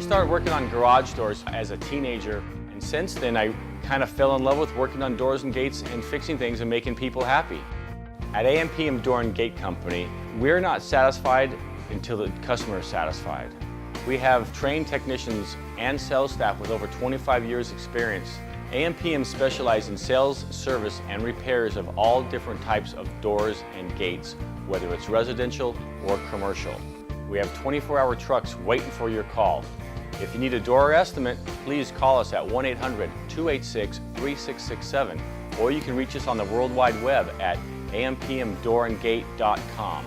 started working on garage doors as a teenager, and since then I kind of fell in love with working on doors and gates and fixing things and making people happy. At AMPM Door and Gate Company, we're not satisfied until the customer is satisfied. We have trained technicians and sales staff with over 25 years experience. AMPM specializes in sales, service, and repairs of all different types of doors and gates, whether it's residential or commercial. We have 24-hour trucks waiting for your call. If you need a door estimate, please call us at 1-800-286-3667, or you can reach us on the World Wide Web at ampmdoorandgate.com.